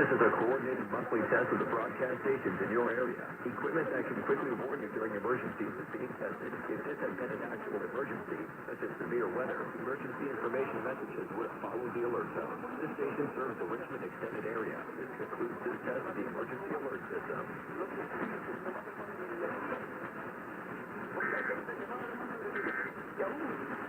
This is a coordinated monthly test of the broadcast stations in your area. Equipment that can quickly warn you during emergencies is being tested. If this had been an actual emergency, such as severe weather, emergency information messages would have followed the alert tone. This station serves the Richmond extended area. This concludes this test of the emergency alert system. Yo.